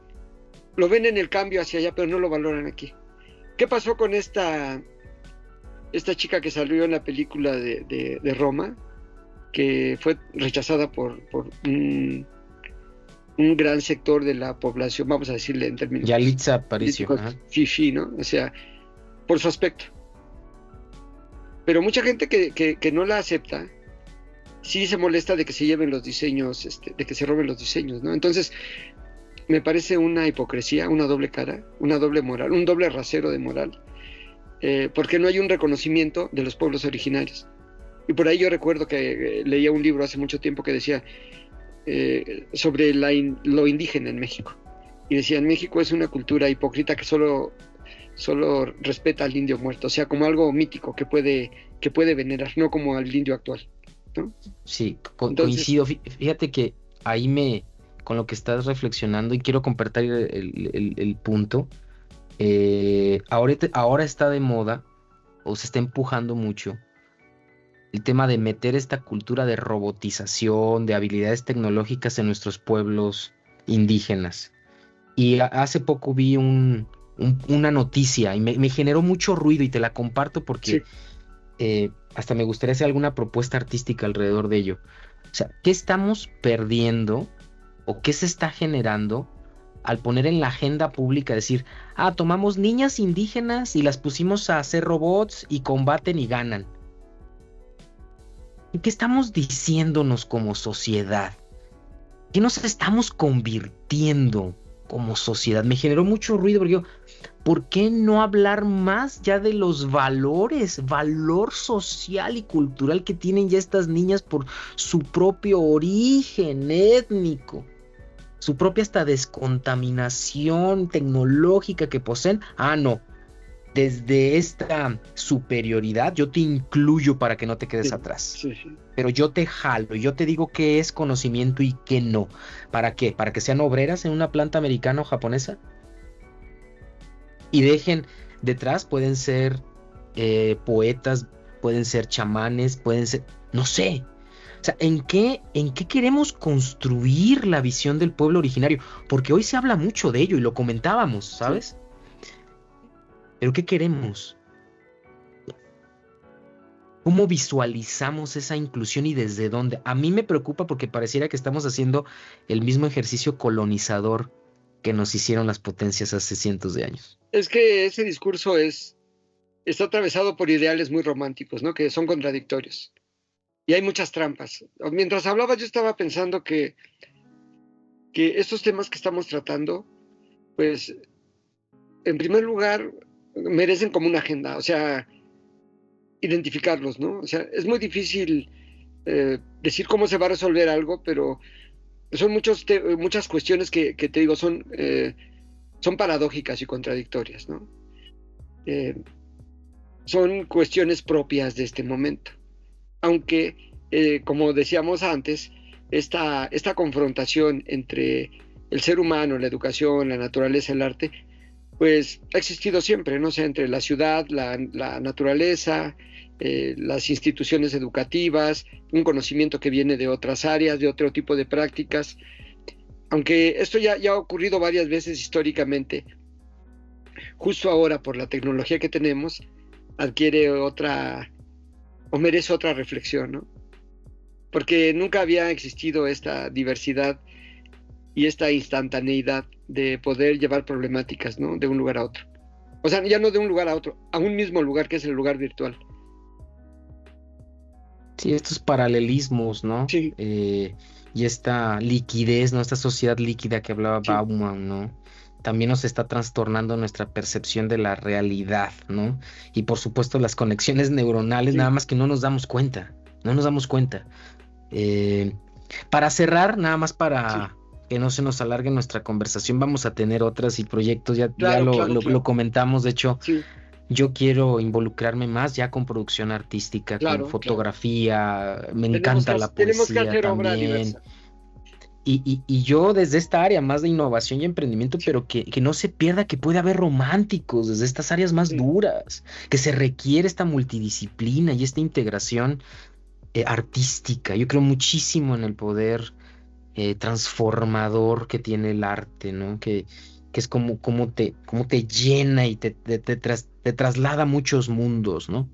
Speaker 2: Lo ven en el cambio hacia allá, pero no lo valoran aquí. ¿Qué pasó con esta chica que salió en la película de Roma, que fue rechazada por un gran sector de la población, vamos a decirle en términos
Speaker 1: Yalitza Aparicio,
Speaker 2: fifi, ¿no? O sea, por su aspecto. Pero mucha gente que no la acepta, sí se molesta de que se lleven los diseños, de que se roben los diseños, ¿no? Entonces, me parece una hipocresía, una doble cara, una doble moral, un doble rasero de moral, porque no hay un reconocimiento de los pueblos originarios. Y por ahí yo recuerdo que leía un libro hace mucho tiempo que decía sobre lo indígena en México. Y decía, en México es una cultura hipócrita que solo respeta al indio muerto, o sea, como algo mítico que puede venerar, no como al indio actual, ¿no?
Speaker 1: Sí, coincido. Fíjate que ahí con lo que estás reflexionando, y quiero compartir el punto, ahora está de moda, o se está empujando mucho, el tema de meter esta cultura de robotización, de habilidades tecnológicas en nuestros pueblos indígenas. Y hace poco vi una noticia y me generó mucho ruido y te la comparto porque hasta me gustaría hacer alguna propuesta artística alrededor de ello. O sea, ¿qué estamos perdiendo o qué se está generando al poner en la agenda pública, decir, tomamos niñas indígenas y las pusimos a hacer robots y combaten y ganan? ¿Qué estamos diciéndonos como sociedad? ¿Qué nos estamos convirtiendo como sociedad? Me generó mucho ruido porque ¿por qué no hablar más ya de los valores, valor social y cultural que tienen ya estas niñas por su propio origen étnico, su propia hasta descontaminación tecnológica que poseen? No, desde esta superioridad yo te incluyo para que no te quedes atrás. Pero yo te jalo, yo te digo qué es conocimiento y qué no. ¿Para qué? ¿Para que sean obreras en una planta americana o japonesa? Y dejen detrás, pueden ser poetas, pueden ser chamanes, pueden ser, no sé. O sea, ¿en qué queremos construir la visión del pueblo originario? Porque hoy se habla mucho de ello y lo comentábamos, ¿sabes? Sí. ¿Pero qué queremos? ¿Cómo visualizamos esa inclusión y desde dónde? A mí me preocupa porque pareciera que estamos haciendo el mismo ejercicio colonizador que nos hicieron las potencias hace cientos de años.
Speaker 2: Es que ese discurso está atravesado por ideales muy románticos, ¿no? Que son contradictorios. Y hay muchas trampas. Mientras hablabas yo estaba pensando que estos temas que estamos tratando, pues, en primer lugar, merecen como una agenda, o sea, identificarlos, ¿no? O sea, es muy difícil decir cómo se va a resolver algo, pero son muchas cuestiones que te digo, son paradójicas y contradictorias, ¿no? Son cuestiones propias de este momento. Aunque, como decíamos antes, esta confrontación entre el ser humano, la educación, la naturaleza, el arte, pues ha existido siempre, ¿no? O sea, entre la ciudad, la naturaleza, las instituciones educativas, un conocimiento que viene de otras áreas, de otro tipo de prácticas. Aunque esto ya ha ocurrido varias veces históricamente, justo ahora por la tecnología que tenemos, adquiere otra, o merece otra reflexión, ¿no? Porque nunca había existido esta diversidad y esta instantaneidad de poder llevar problemáticas, ¿no? De un lugar a otro. O sea, ya no de un lugar a otro, a un mismo lugar que es el lugar virtual.
Speaker 1: Sí, estos paralelismos, ¿no?
Speaker 2: Sí,
Speaker 1: Y esta liquidez, ¿no? Esta sociedad líquida que hablaba
Speaker 2: sí,
Speaker 1: Bauman, ¿no? También nos está trastornando nuestra percepción de la realidad, ¿no? Y por supuesto las conexiones neuronales, nada
Speaker 2: sí,
Speaker 1: más que no nos damos cuenta, no nos damos cuenta. Eh, para cerrar, nada más
Speaker 2: sí.
Speaker 1: para que no se nos alargue nuestra conversación, vamos a tener otras y proyectos, ya
Speaker 2: Claro, claro,
Speaker 1: lo
Speaker 2: claro.
Speaker 1: comentamos, de hecho.
Speaker 2: Sí,
Speaker 1: Yo quiero involucrarme más ya con producción artística, con
Speaker 2: claro, claro.
Speaker 1: fotografía, me encanta la
Speaker 2: Tenemos que
Speaker 1: poesía
Speaker 2: hacer obra
Speaker 1: también.
Speaker 2: diversa.
Speaker 1: Y yo desde esta área más de innovación y emprendimiento,
Speaker 2: Sí,
Speaker 1: pero que no se pierda que puede haber románticos desde estas áreas más
Speaker 2: sí,
Speaker 1: duras, que se requiere esta multidisciplina y esta integración artística. Yo creo muchísimo en el poder transformador que tiene el arte, ¿no? Que es como te llena y te traslada a muchos mundos, ¿no?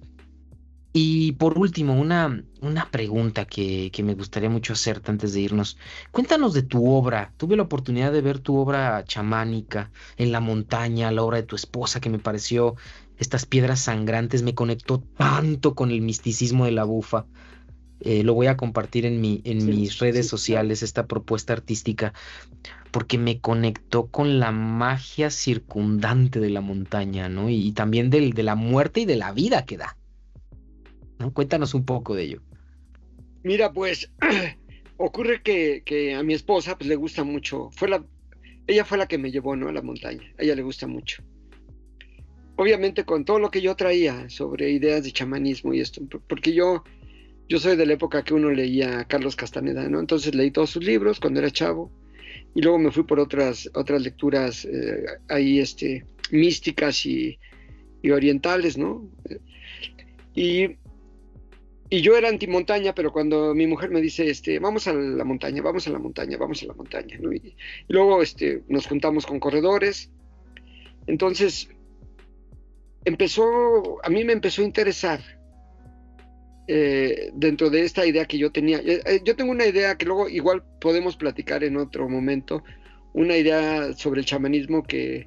Speaker 1: Y por último, una pregunta que me gustaría mucho hacerte antes de irnos. Cuéntanos de tu obra. Tuve la oportunidad de ver tu obra chamánica en la montaña, la obra de tu esposa, que me pareció estas piedras sangrantes, me conectó tanto con el misticismo de la bufa. Lo voy a compartir en
Speaker 2: sí,
Speaker 1: mis redes
Speaker 2: sí, claro.
Speaker 1: sociales, esta propuesta artística, porque me conectó con la magia circundante de la montaña, ¿no? Y también de la muerte y de la vida que da, ¿no? Cuéntanos un poco de ello.
Speaker 2: Mira, pues ocurre que a mi esposa pues le gusta mucho. Ella fue la que me llevó, ¿no? A la montaña. A ella le gusta mucho. Obviamente con todo lo que yo traía sobre ideas de chamanismo y esto, porque yo soy de la época que uno leía a Carlos Castaneda, ¿no? Entonces leí todos sus libros cuando era chavo y luego me fui por otras lecturas ahí, místicas y orientales, ¿no? Y, y yo era antimontaña, pero cuando mi mujer me dice, vamos a la montaña, vamos a la montaña, vamos a la montaña, ¿no? Y luego, nos juntamos con corredores. Entonces, a mí me empezó a interesar dentro de esta idea que yo tenía. Yo tengo una idea que luego igual podemos platicar en otro momento, una idea sobre el chamanismo que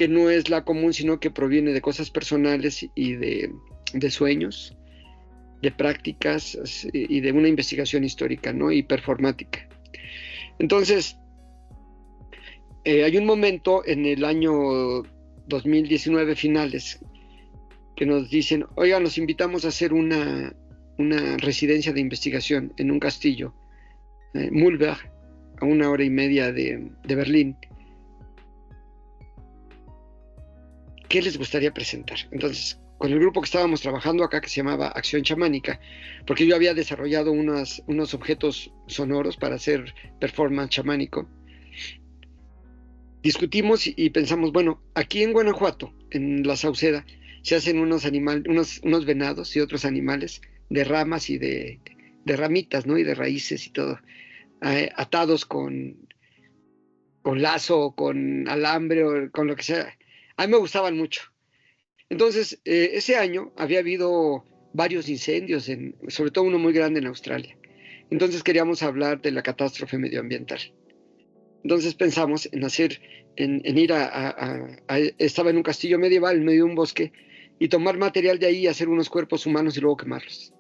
Speaker 2: no es la común, sino que proviene de cosas personales y de sueños, de prácticas y de una investigación histórica, ¿no? Y performática. Entonces, hay un momento en el año 2019 finales que nos dicen, oiga, nos invitamos a hacer una residencia de investigación en un castillo, Mühlberg, a 1 hora y media de Berlín. ¿Qué les gustaría presentar? Entonces, con el grupo que estábamos trabajando acá, que se llamaba Acción Chamánica, porque yo había desarrollado unos objetos sonoros para hacer performance chamánico, discutimos y pensamos, bueno, aquí en Guanajuato, en la Sauceda, se hacen unos venados y otros animales de ramas y de ramitas, ¿no? Y de raíces y todo, atados con lazo, con alambre o con lo que sea. A mí me gustaban mucho. Entonces, ese año había habido varios incendios, sobre todo uno muy grande en Australia. Entonces queríamos hablar de la catástrofe medioambiental. Entonces pensamos en ir estaba en un castillo medieval en medio de un bosque y tomar material de ahí y hacer unos cuerpos humanos y luego quemarlos.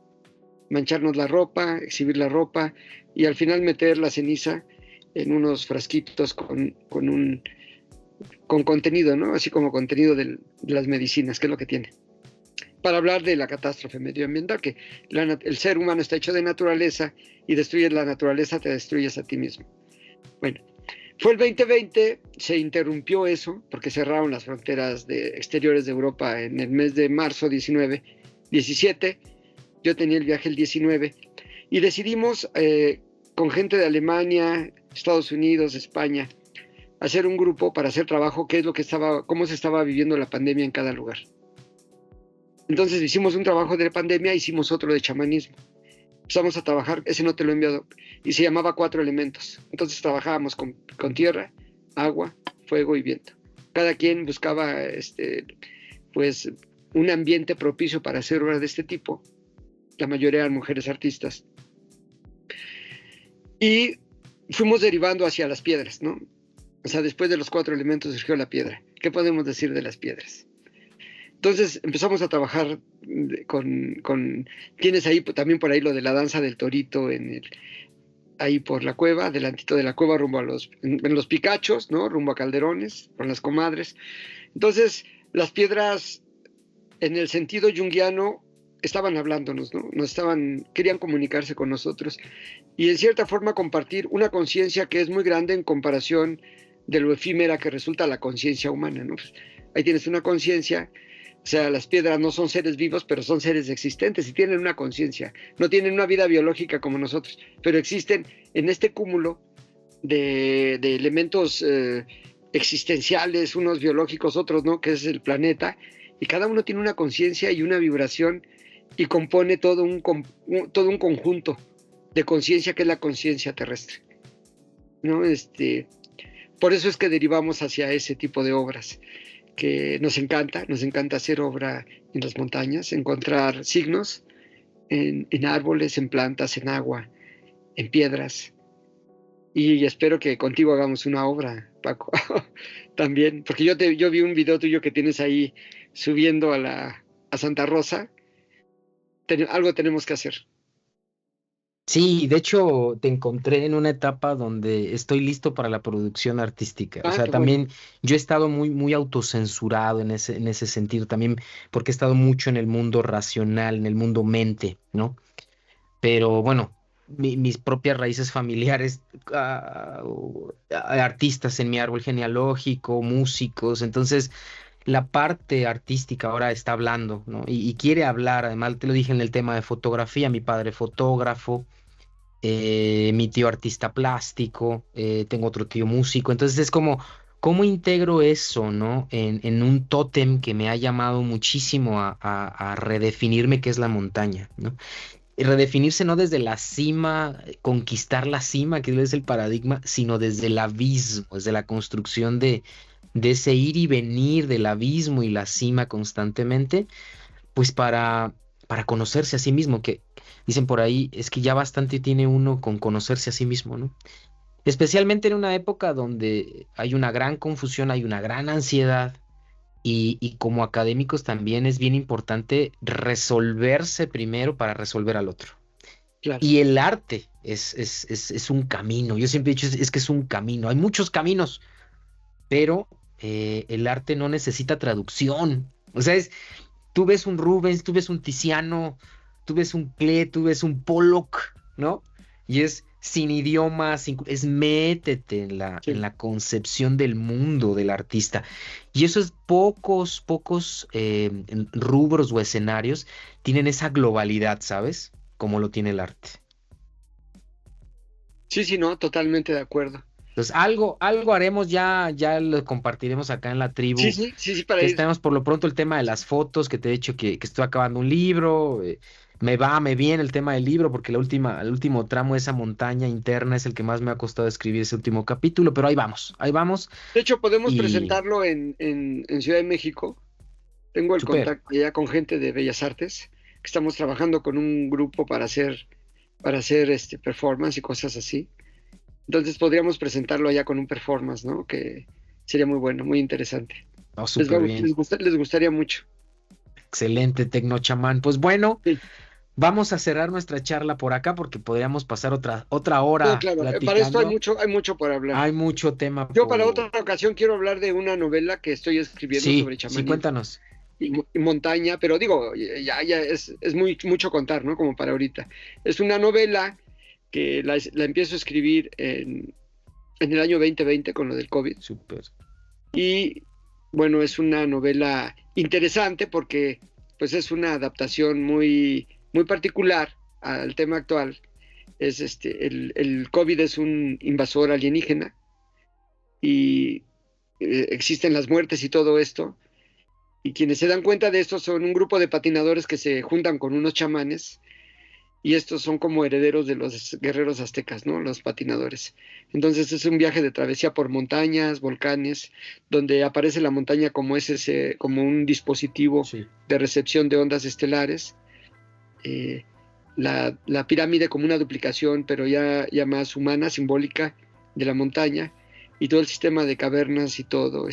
Speaker 2: Mancharnos la ropa, exhibir la ropa y al final meter la ceniza en unos frasquitos con contenido, ¿no? Así como contenido de las medicinas, que es lo que tiene. Para hablar de la catástrofe medioambiental, que el ser humano está hecho de naturaleza y destruyes la naturaleza, te destruyes a ti mismo. Bueno, fue el 2020, se interrumpió eso porque cerraron las fronteras exteriores de Europa en el mes de marzo 17. Yo tenía el viaje el 19 y decidimos con gente de Alemania, Estados Unidos, España, hacer un grupo para hacer trabajo, cómo se estaba viviendo la pandemia en cada lugar. Entonces hicimos un trabajo de pandemia, hicimos otro de chamanismo. Empezamos a trabajar, ese no te lo he enviado, y se llamaba 4 elementos. Entonces trabajábamos con tierra, agua, fuego y viento. Cada quien buscaba pues un ambiente propicio para hacer obras de este tipo. La mayoría eran mujeres artistas. Y fuimos derivando hacia las piedras, ¿no? O sea, después de los 4 elementos surgió la piedra. ¿Qué podemos decir de las piedras? Entonces empezamos a trabajar tienes ahí también por ahí lo de la danza del torito ahí por la cueva, delantito de la cueva rumbo en los Picachos, ¿no? Rumbo a Calderones, con las comadres. Entonces, las piedras en el sentido junguiano estaban hablándonos, ¿no? Querían comunicarse con nosotros y en cierta forma compartir una conciencia que es muy grande en comparación de lo efímera que resulta la conciencia humana, ¿no? Pues, ahí tienes una conciencia. O sea, las piedras no son seres vivos, pero son seres existentes y tienen una conciencia. No tienen una vida biológica como nosotros, pero existen en este cúmulo de elementos existenciales, unos biológicos, otros no, que es el planeta, y cada uno tiene una conciencia y una vibración y compone todo un conjunto de conciencia que es la conciencia terrestre, ¿no? Por eso es que derivamos hacia ese tipo de obras que nos encanta hacer obra en las montañas, encontrar signos en árboles, en plantas, en agua, en piedras. Y espero que contigo hagamos una obra, Paco, también, porque yo vi un video tuyo que tienes ahí subiendo a Santa Rosa. Algo tenemos que hacer.
Speaker 1: Sí, de hecho te encontré en una etapa donde estoy listo para la producción artística. O sea,
Speaker 2: Qué bueno.
Speaker 1: también yo he estado muy, muy autocensurado en ese sentido, también porque he estado mucho en el mundo racional, en el mundo mente, ¿no? Pero bueno, mis propias raíces familiares, artistas en mi árbol genealógico, músicos, entonces la parte artística ahora está hablando, ¿no? Y quiere hablar, además te lo dije en el tema de fotografía, mi padre fotógrafo, mi tío artista plástico, tengo otro tío músico, entonces es como, ¿cómo integro eso, ¿no? En un tótem que me ha llamado muchísimo a redefinirme qué es la montaña, ¿no? Y redefinirse no desde la cima, conquistar la cima, que es el paradigma, sino desde el abismo, desde la construcción de ese ir y venir del abismo y la cima constantemente, pues para conocerse a sí mismo, que dicen por ahí, es que ya bastante tiene uno con conocerse a sí mismo, ¿no? Especialmente en una época donde hay una gran confusión, hay una gran ansiedad, y como académicos también es bien importante resolverse primero para resolver al otro.
Speaker 2: Claro.
Speaker 1: Y el arte es un camino. Yo siempre he dicho, es que es un camino. Hay muchos caminos, pero el arte no necesita traducción. O sea, tú ves un Rubens, tú ves un Tiziano, tú ves un Klee, tú ves un Pollock, ¿no? Y es sin idioma, es métete en la,
Speaker 2: Sí.
Speaker 1: en la concepción del mundo del artista. Y eso es pocos rubros o escenarios tienen esa globalidad, ¿sabes? Como lo tiene el arte.
Speaker 2: Sí, no, totalmente de acuerdo.
Speaker 1: Entonces, algo haremos, ya lo compartiremos acá en la tribu.
Speaker 2: Sí, para
Speaker 1: Que
Speaker 2: ir.
Speaker 1: estemos por lo pronto el tema de las fotos, que te he dicho que estoy acabando un libro. Me viene el tema del libro, porque el último tramo de esa montaña interna es el que más me ha costado escribir ese último capítulo, pero ahí vamos.
Speaker 2: De hecho, podemos
Speaker 1: Y
Speaker 2: presentarlo en Ciudad de México. Tengo el
Speaker 1: súper,
Speaker 2: contacto ya con gente de Bellas Artes, que estamos trabajando con un grupo para hacer performance y cosas así. Entonces podríamos presentarlo allá con un performance, ¿no? Que sería muy bueno, muy interesante.
Speaker 1: oh,
Speaker 2: Les, va
Speaker 1: súper
Speaker 2: a
Speaker 1: bien.
Speaker 2: les gustaría mucho.
Speaker 1: Excelente, Tecnochamán. Pues bueno,
Speaker 2: Sí.
Speaker 1: vamos a cerrar nuestra charla por acá porque podríamos pasar otra
Speaker 2: No,
Speaker 1: hora
Speaker 2: claro, para esto hay
Speaker 1: platicando.
Speaker 2: mucho por hablar.
Speaker 1: Hay mucho tema
Speaker 2: Yo para
Speaker 1: por...
Speaker 2: otra ocasión quiero hablar de una novela que estoy escribiendo
Speaker 1: Sí,
Speaker 2: sobre
Speaker 1: sí,
Speaker 2: chamanismo
Speaker 1: cuéntanos.
Speaker 2: y montaña, pero digo, ya es mucho contar, ¿no? Como para ahorita. Es una novela que la empiezo a escribir en el año 2020 con lo del COVID.
Speaker 1: Súper.
Speaker 2: Y bueno, es una novela interesante porque pues es una adaptación muy particular al tema actual. El COVID es un invasor alienígena y existen las muertes y todo esto. Y quienes se dan cuenta de esto son un grupo de patinadores que se juntan con unos chamanes y estos son como herederos de los guerreros aztecas, ¿no? Los patinadores. Entonces es un viaje de travesía por montañas, volcanes, donde aparece la montaña como un dispositivo
Speaker 1: Sí.
Speaker 2: de recepción de ondas estelares. la pirámide como una duplicación, pero ya más humana, simbólica, de la montaña, y todo el sistema de cavernas y todo,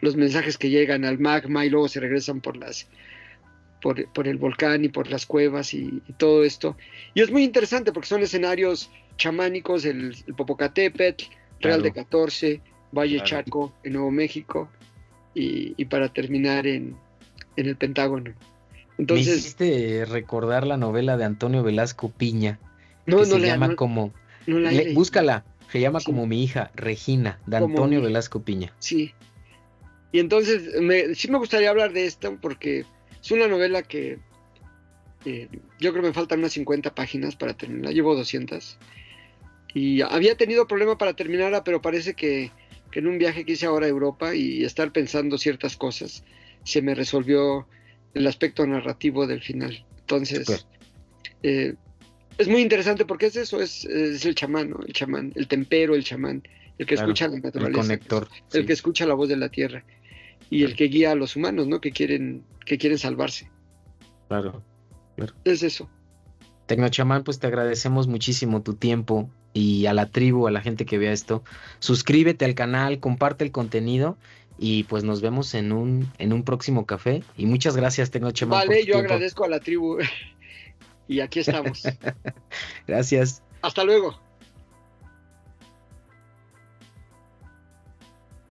Speaker 2: los mensajes que llegan al magma y luego se regresan por el volcán y por las cuevas y todo esto. Y es muy interesante porque son escenarios chamánicos, el Popocatépetl, Real de 14, Valle Chaco en Nuevo México, y para terminar en el Pentágono. Entonces,
Speaker 1: me hiciste recordar la novela de Antonio Velasco Piña,
Speaker 2: no,
Speaker 1: que
Speaker 2: no
Speaker 1: se
Speaker 2: la,
Speaker 1: llama
Speaker 2: no,
Speaker 1: como,
Speaker 2: no la he leído.
Speaker 1: búscala, se llama
Speaker 2: Sí.
Speaker 1: como Mi hija, Regina, de
Speaker 2: Como
Speaker 1: Antonio
Speaker 2: mi-
Speaker 1: Velasco Piña.
Speaker 2: Sí. Y entonces sí me gustaría hablar de esto porque es una novela que yo creo que me faltan unas 50 páginas para terminarla. Llevo 200. Y había tenido problema para terminarla, pero parece que en un viaje que hice ahora a Europa y estar pensando ciertas cosas, se me resolvió el aspecto narrativo del final. Entonces,
Speaker 1: Súper.
Speaker 2: es muy interesante porque es eso, es el chamán, ¿no? El chamán, el tempero, el chamán, el que
Speaker 1: Claro,
Speaker 2: escucha la
Speaker 1: el
Speaker 2: naturaleza,
Speaker 1: conector,
Speaker 2: el
Speaker 1: sí.
Speaker 2: que escucha la voz de la tierra y el que guía a los humanos, ¿no? Que quieren salvarse.
Speaker 1: Claro.
Speaker 2: Es eso.
Speaker 1: Tecnochamán, pues te agradecemos muchísimo tu tiempo y a la tribu, a la gente que vea esto. Suscríbete al canal, comparte el contenido y pues nos vemos en un próximo café. Y muchas gracias, Tecnochamán, por
Speaker 2: Vale,
Speaker 1: tu
Speaker 2: yo
Speaker 1: tiempo.
Speaker 2: agradezco a la tribu y aquí estamos.
Speaker 1: Gracias.
Speaker 2: Hasta luego.